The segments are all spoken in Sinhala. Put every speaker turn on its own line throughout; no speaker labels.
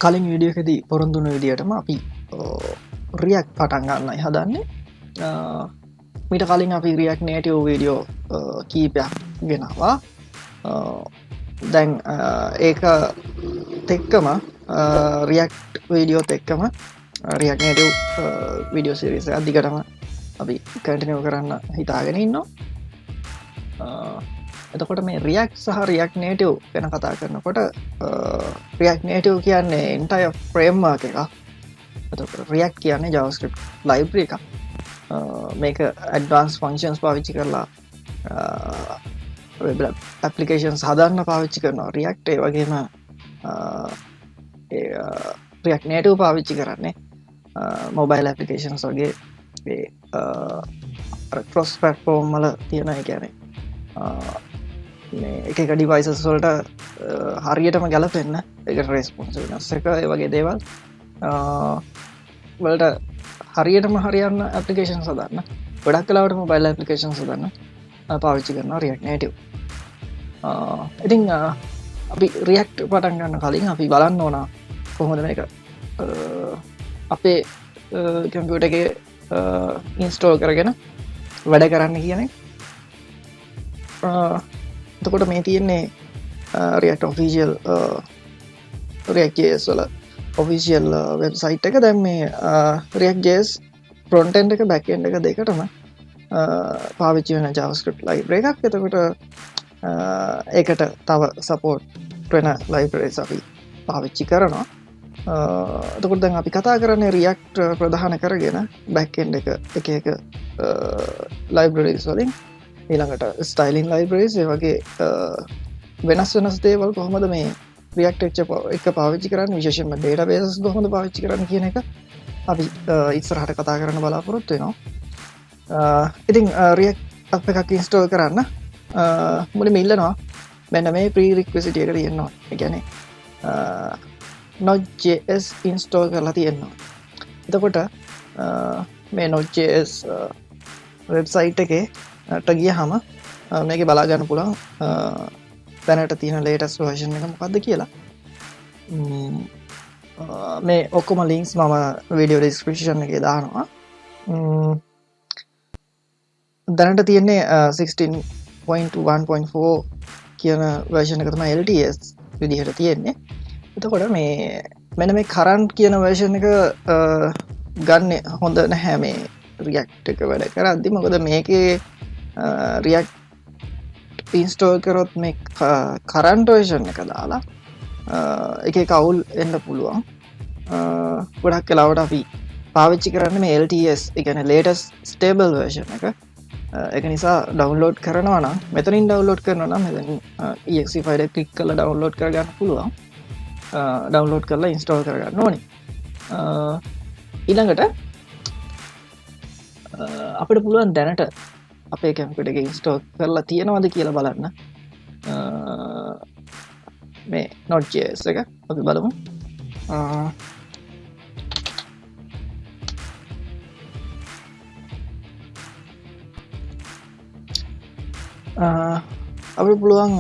කලින් විඩියකදී පොරොන්දුන විදිහටම අපි රියක් පටන් ගන්නයි හදන්නේ මිට කලින් අපි රියක් නේටව වීඩියෝ කීපයක් ගෙනවා දැන් ඒක තෙක්කම රියක් වීඩියෝ එක්කම රියක් නේටව් විඩියෝ සිරිස අධිකටම අපි කටිනව කරන්න හිතාගෙන ඉන්නවා එතකොට මේ රියක් සහ රියක් නේටව් ගැන කතා කරනකොට රියක් නේටව් කියන්නේ එන්ටය ෆ්‍රේම්මාර්ක් එකක් එතකොට රියක් කියන්නේ JavaScript ලයිබ්‍රරි එකක් මේක ඇඩ්වාන්ස් ෆන්ක්ෂන්ස් පාවිච්චි කරලා වෙබ් ඇප්ලිකේෂන්ස් හදන්න පාවිච්චි කරනවා රියක්ට් ඒ වගේම රියක් නේටව් පාවිච්චි කරන්නේ මොබයිල් ඇප්ලිකේෂන්ස් වගේ ක්‍රොස් ප්ලැට්ෆෝම් වල තියෙන කියන්නේ එක ඩිවයිසස් වලට හරියටම ගැලපෙන්න එක රෙස්පොන්ස් වෙනස් එක වගේ දේවල් වලට හරියටම හරියන්න ඇප්ලිකේෂන් සදන්න ගොඩක් කලාවට මොබයිල් ඇප්ලිකේෂන් සදන්න පාවිච්චි කරනවා රියක් නේටව් ඉතින් අපි රියක්ට් පටන් ගන්න කලින් අපි බලන්න ඕන කොහොමද මේක අපේ කම්පියුටර් එකේ ඉන්ස්ටෝල් කරගෙන වැඩ කරන්න කියන එතකොට මේ තියෙන්නේ රියක්ට් ඔෆිෂියල් රියක්ට්.js වල ඔෆිෂියල් වෙබ්සයිට් එක දැන් මේ රියක්ට්.js ෆ්‍රොන්ට් එන්ඩ් එක බෑක් එන්ඩ් එක දෙකටම පාවිච්චි වෙන JavaScript ලයිබ්‍රරි එකක් එතකොට ඒකට තව සපෝට් වෙන ලයිබ්‍රරීස් අපි පාවිච්චි කරනවා එතකොට දැන් අපි කතා කරන්නේ රියක්ට් ප්‍රධාන කරගෙන බෑක් එන්ඩ් එක ලයිබ්‍රරීස් වලින් ඊළඟට ස්ටයිලින් ලයිබ්‍රරීස් ඒ වගේ වෙනස් දේවල් කොහොමද මේ රියක්ට් එක පාවිච්චි කරන්න විශේෂයෙන්ම ඩේටාබේසස් කොහොමද පාවිච්චි කරන්න කියන එක අපි ඉස්සරහට කතා කරන්න බලාපොරොත්තු වෙනවා ඉතින් රියක්ට් අප් එකක් ඉන්ස්ටෝල් කරන්න මුලින්ම ඉල්ලනවා මෙන්න මේ ප්‍රීරික්විසිටි එක තියෙනවා ඒ කියන්නේ NodeJS ඉන්ස්ටෝල් කරලා තියෙනවා එතකොට මේ NodeJS වෙබ්සයිට් එකේ ගියහම මේක බලා ගන්න පුළුවන් දැනට තියෙන ලේටස්ට් වර්ෂන් එක මොකක්ද කියලා මේ ඔක්කොම ලින්ක්ස් මම වීඩියෝ ඩිස්ක්‍රිප්ෂන් එකේ දානවා දැනට තියෙන්නේ 16.1.4 කියන වර්ෂන් එක තමයි LTS විදිහට තියෙන්නේ එතකොට මේ මෙන්න මේ කරන්ට් කියන වර්ෂන් එක ගන්න හොඳ නැහැ මේ රියක්ට් එක වැඩ කරද්දි මොකද මේකේ රියක්ට් ඉන්ස්ටෝල් කරොත් මේ කරන්ට් වර්ෂන් එක දාලා එකේ කවුල් එන්න පුළුවන් ගොඩක් වෙලාවට අපි පාවිච්චි කරන්නේ මේ LTS ඒ කියන්නේ ලේටස්ට් ස්ටේබල් වර්ෂන් එක ඒක නිසා ඩවුන්ලෝඩ් කරනවා නම් මෙතනින් ඩවුන්ලෝඩ් කරනවා නම් මෙතනින් exe ෆයිල් එක ක්ලික් කරලා ඩවුන්ලෝඩ් කරගන්න පුළුවන් ඩවුන්ලෝඩ් කරලා ඉන්ස්ටෝල් කරගන්න ඕනේ ඊළඟට අපිට පුළුවන් දැනට අපේ කම්පියුටර් එකේ ඉන්ස්ටෝල් කරලා තියෙනවද කියලා බලන්න මේ NodeJS එක අපි බලමු අපිට පුළුවන්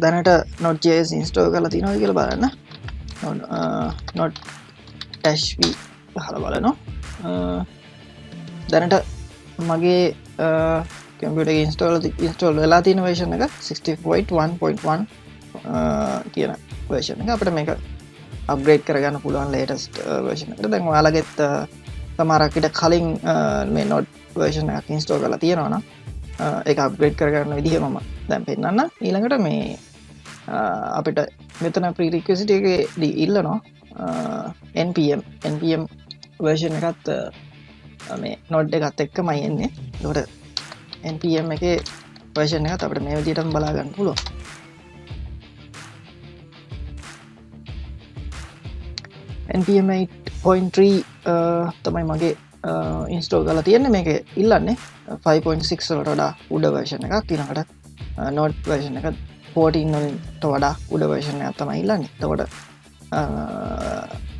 දැනට NodeJS ඉන්ස්ටෝල් කරලා තියෙනවද කියලා බලන්න node-v ගහලා බලනවා දැනට මගේ කම්පියුටර් එකේ ඉන්ස්ටෝල් වෙලා තියෙන version එක 64.1.1 කියන version එක අපිට මේක අප්ග්‍රේඩ් කරගන්න පුළුවන් latest version එකට දැන් ඔයාලගෙත් සමහරක් විට කලින් මේ node version එකක් ඉන්ස්ටෝල් කරලා තියෙනවා නම් ඒක අප්ග්‍රේඩ් කරගන්න විදිහ මම දැන් පෙන්නන්න ඊළඟට මේ අපිට මෙතන prerequisite එකේදී ඉල්ලනවා npm version එකත් මේ node එකත් එක්කමයි එන්නේ එතකොට npm එකේ version එකත් අපිට මේ විදිහටම බලා ගන්න පුළුවන් npm 8.3 තමයි මගේ ඉන්ස්ටෝල් කරලා තියෙන්නේ මේක ඉල්ලන්නේ 5.6 වලට වඩා උඩ version එකක් ඊළඟට node version එක 14 වලට වඩා උඩ version එකක් තමයි ඉල්ලන්නේ එතකොට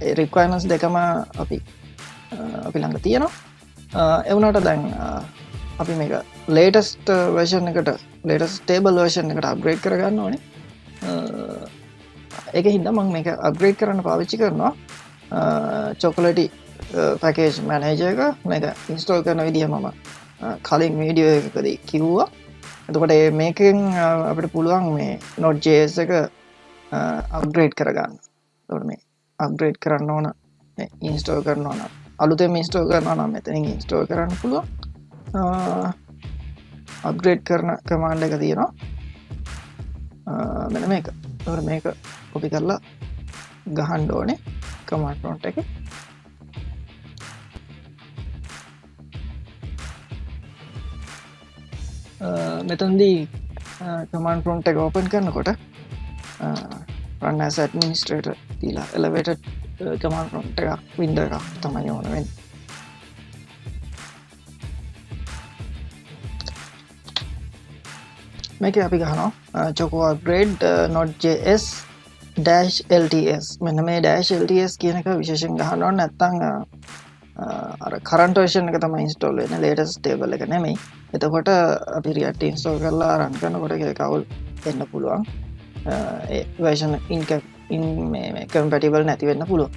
ඒ requirements දෙකම අපි ළඟ තියෙනවා එවුනට දැන් අපි මේක latest version එකට latest stable version එකට upgrade කරගන්න ඕනේ ඒක හින්දා මම මේක අප්ග්‍රේඩ් කරන්න පාවිච්චි කරනවා Chocolatey package manager එක මේක install කරන විදිහ මම කලින් වීඩියෝ එකකදී කිව්වා. එතකොට මේකෙන් අපිට පුළුවන් මේ NodeJS එක අප්ග්‍රේඩ් කරගන්න. එතකොට මේ අප්ග්‍රේඩ් කරන්න ඕන install කරනවා නම් අලුතෙන් install කරනවා නම් මෙතනින් install කරන්න පුළුවන්. අප්ග්‍රේඩ් කරන කමාන්ඩ් එක තියෙනවා. මෙන්න මේක. එතකොට මේක කොපි කරලා ගහන්න ඕනේ කමාන්ඩ් ප්‍රොම්ප්ට් එකේ. මෙතනදී කමාන්ඩ් ප්‍රොම්ප්ට් එක ඕපන් කරනකොට run as administrator දීලා elevated කමාන්ඩ් ප්‍රොම්ප්ට් එකක් වින්ඩෝ එකක් තමයි ඕන වෙන්නේ. මේක අපි ගහනවා choco upgrade node.js -lts. මෙන්න මේ -lts කියන එක විශේෂයෙන් ගහන්න ඕනේ නැත්නම් අර current version එක තමයි install වෙන්නේ latest table එක නෙමෙයි. එතකොට අපි React install කරලා run කරනකොට ඒක අවුල් වෙන්න පුළුවන්. ඒ version incompatible නැති වෙන්න පුළුවන්.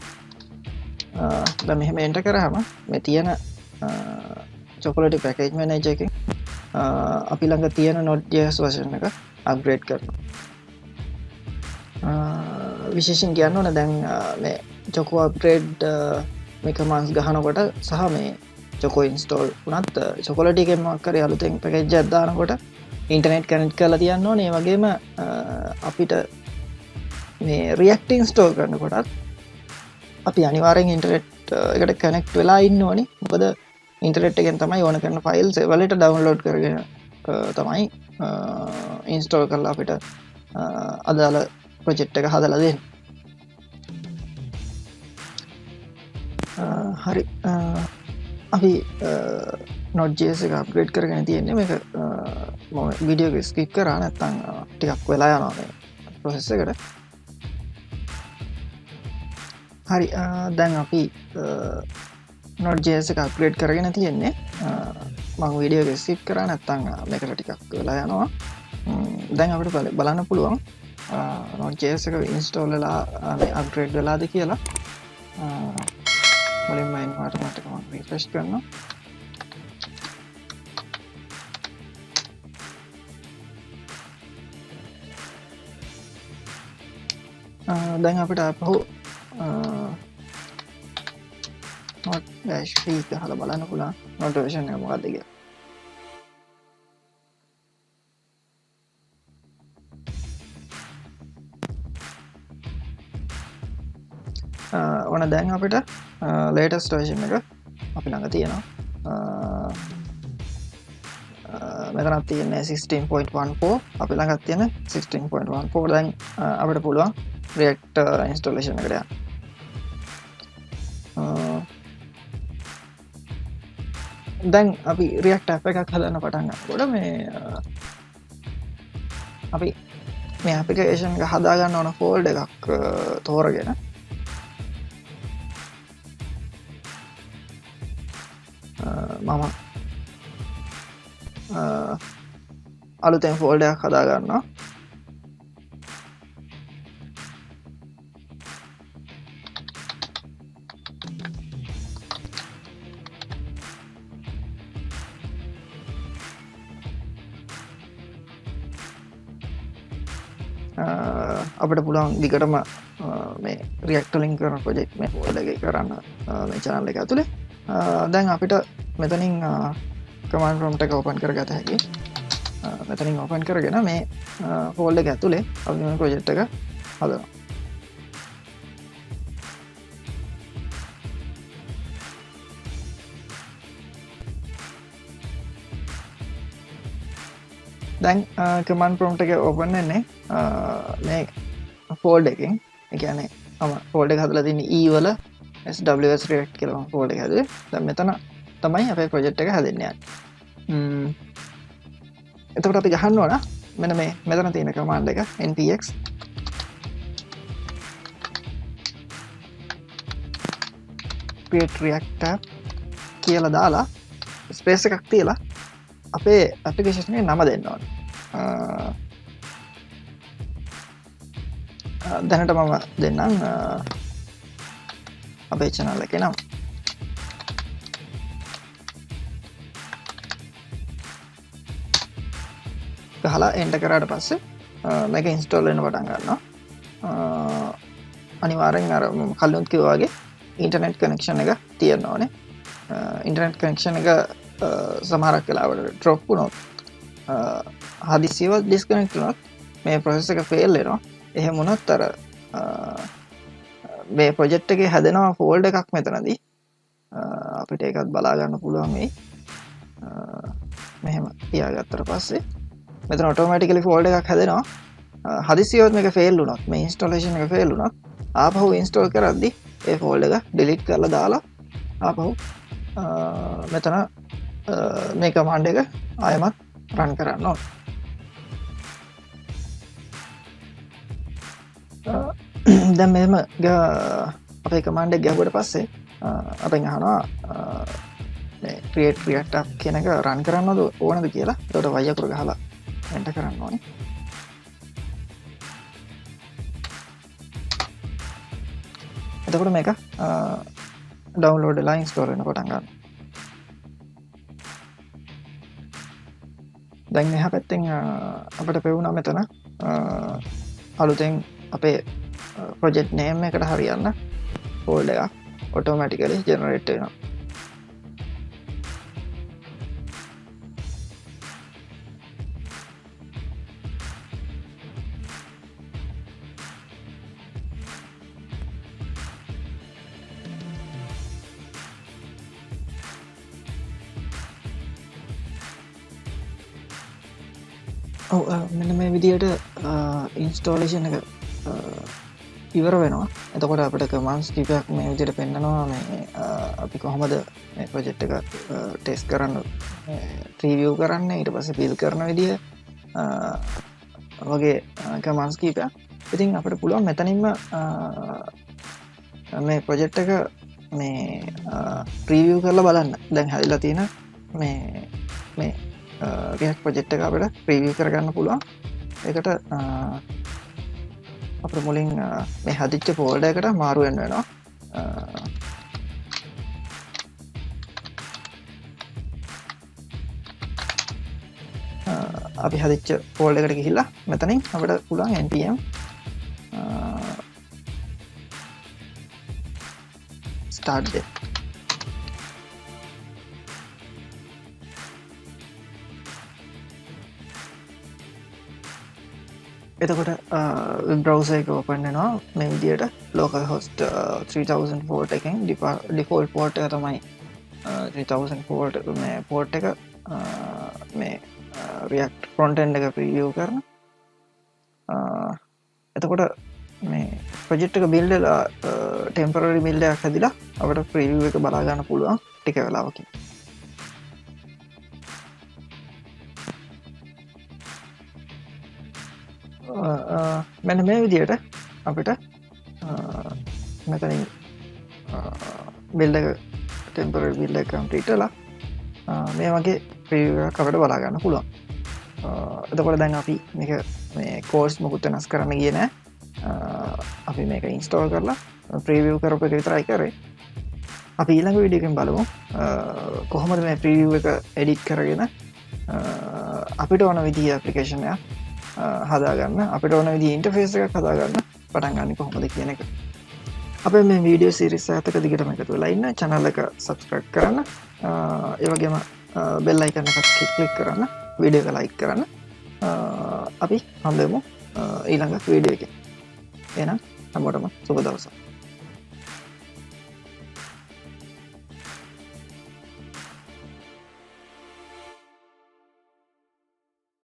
දැන් මෙහෙම enter කරාම මේ තියෙන Chocolatey package manager එකෙන් අපි ළඟ තියෙන Node.js version එක upgrade කරනවා. විශේෂයෙන් කියන්න ඕන දැන් මේ Choco upgrade මේ commands ගහනකොට සහ මේ Choco install වුණත් Chocolatey එකෙන් මොකක් හරි අලුතෙන් package එකක් දානකොට internet connect කරලා තියන්න ඕනේ. ඒ වගේම අපිට මේ React install කරනකොටත් අපි අනිවාර්යෙන් internet එකට connect වෙලා ඉන්න ඕනේ. මොකද ඉන්ටර්නෙට් එකෙන් තමයි ඕන කරන ෆයිල්ස් වලට ඩවුන්ලෝඩ් කරගෙන තමයි ඉන්ස්ටෝල් කරලා අපිට අදාළ ප්‍රොජෙක්ට් එක හදලා දෙන්නේ. හරි අපි Node.js එක අප්ග්‍රේඩ් කරගෙන තියෙන්නේ. මේක මම වීඩියෝ එක ස්කිප් කරා නැත්නම් ටිකක් වෙලා යනවා මේ ප්‍රොසෙස් එකට. හරි දැන් අපි Node.js එක අප්ග්‍රේඩ් කරගෙන තියෙන්නේ. මම වීඩියෝ එක ස්කිප් කරා නැත්නම් මේකට ටිකක් වෙලා යනවා. දැන් අපිට බලන්න පුළුවන් Node.js එක ඉන්ස්ටෝල් වෙලා මේ අප්ග්‍රේඩ් වෙලාද කියලා. මුලින්ම environment එක මම රිෆ්‍රෙෂ් කරනවා. දැන් අපිට අපහු Node-v ගහලා බලන්න පුළුවන් Node version එක මොකක්ද කියලා. ඕන දැන් අපිට latest version එක අපි ළඟ තියෙනවා. මෙතනක් තියෙන්නේ 16.14. අපි ළඟත් තියෙන 16.14. දැන් අපිට පුළුවන් React installation එකට යන්න. දැන් අපි React app එකක් හදන්න පටන් ගන්නකොට මේ අපි මේ application එක හදා ගන්න ඕන folder එකක් තෝරගෙන මම අලුතෙන් folder එකක් හදා ගන්නවා. අපිට පුළුවන් දිගටම මේ React වලින් කරන project මේ folder එකේ කරන්න මේ channel එක ඇතුලේ. දැන් අපිට මෙතනින් command prompt එක open කරගත හැකියි. මෙතනින් open කරගෙන මේ folder එක ඇතුලේ අපි මේ project එක හදනවා. දැන් command prompt එක open වෙන්නේ මේ folder එකෙන්. ඒ කියන්නේ මම folder එක හදලා තියෙන්නේ E වල SWS React කියලා මම folder එක හදුවේ. දැන් මෙතන තමයි අපේ project එක හැදෙන්නේ යන්නේ. එතකොට අපි ගහන්න ඕන මෙන්න මේ මෙතන තියෙන command එක npx create react tab කියලා දාලා space එකක් තියලා අපේ application එකේ නම දෙන්න ඕන. දැනට මම දෙන්නම් අපේ channel එකේ නම් ගහලා enter කරාට පස්සේ මේක install වෙන්න පටන් ගන්නවා. අනිවාර්යෙන් අර මම කලින් කිව්වා වගේ internet connection එක තියෙන්න ඕනේ. internet connection එක සමහරක් වෙලාවට drop වුණොත් හදිසියව disconnect වුණොත් මේ process එක fail වෙනවා. එහෙම වුණොත් අර මේ project එකේ හැදෙනවා folder එකක් මෙතනදී. අපිට ඒකත් බලා ගන්න පුළුවන් වෙයි. මෙහෙම තියාගත්තට පස්සේ මෙතන automatically folder එකක් හැදෙනවා. හදිසියවත් මේක fail වුණොත් මේ installation එක fail වුණොත් ආපහු install කරද්දී ඒ folder එක delete කරලා දාලා ආපහු මෙතන මේ command එක ආයෙමත් run කරන්න ඕන. දැන් මෙහෙම අපේ command එක ගැහුවට පස්සේ අපෙන් අහනවා මේ create react app කියන එක run කරන්නද ඕනද කියලා. ඒකට y අකුර ගහලා enter කරන්න ඕනේ. එතකොට මේක download වෙලා install වෙන්න පටන් ගන්නවා. දැන් මෙහා පැත්තෙන් අපිට පෙවුණා මෙතන අලුතෙන් අපේ project name එකට හරියන්න folder එකක් automatically generate වෙනවා. මෙන්න මේ විදියට ඉන්ස්ටෝලේෂන් එක ඉවර වෙනවා. එතකොට අපිට කමාන්ඩ්ස් කීපයක් මේ විදියට පෙන්නනවා මේ අපි කොහොමද මේ ප්‍රොජෙක්ට් එක ටෙස්ට් කරන්න රිවිව් කරන්න ඊට පස්සේ බිල්ඩ් කරන විදිය වගේ කමාන්ඩ්ස් කීපයක්. ඉතින් අපිට පුළුවන් මෙතනින්ම මේ ප්‍රොජෙක්ට් එක මේ ප්‍රීවිව් කරලා බලන්න. දැන් හැදිලා තියෙන මේ React project එක අපිට preview කරගන්න පුළුවන්. ඒකට අපිට මුලින් මේ හදිච්ච folder එකට මාරු වෙන්න වෙනවා. අපි හදිච්ච folder එකට ගිහිල්ලා මෙතනින් අපිට පුළුවන් npm start day. එතකොට වෙබ් browser එක open වෙනවා මේ විදියට localhost 3000 port එකෙන් default port එක තමයි 3000 port මේ port එක මේ React frontend එක preview කරන. එතකොට මේ project එක build වෙලා temporary build එකක් හැදිලා අපිට preview එක බලා ගන්න පුළුවන් ටික වෙලාවකින්. මෙන්න මේ විදියට අපිට මෙතනින් build එක temporary build එක complete වෙලා මේ වගේ preview එකක් අපිට බලා ගන්න පුළුවන්. එතකොට දැන් අපි මේක මේ course මොකුත් වෙනස් කරන්න ගියේ නෑ. අපි මේක install කරලා preview කරපු එක විතරයි කරේ. අපි ඊළඟ වීඩියෝ එකෙන් බලමු කොහොමද මේ preview එක edit කරගෙන අපිට ඕන විදිහේ application එකක් හදාගන්න අපිට ඕන විදිහේ interface එකක් හදාගන්න පටන් ගන්න කොහොමද කියන එක. අපේ මේ වීඩියෝ සීරීස් එකක දිගටම එකතු වෙලා ඉන්න channel එක subscribe කරන්න. ඒ වගේම bell icon එක click කරන්න, වීඩියෝ එක like කරන්න. අපි හම්බෙමු ඊළඟ වීඩියෝ එකේ. එහෙනම් හැමෝටම සුබ දවසක්.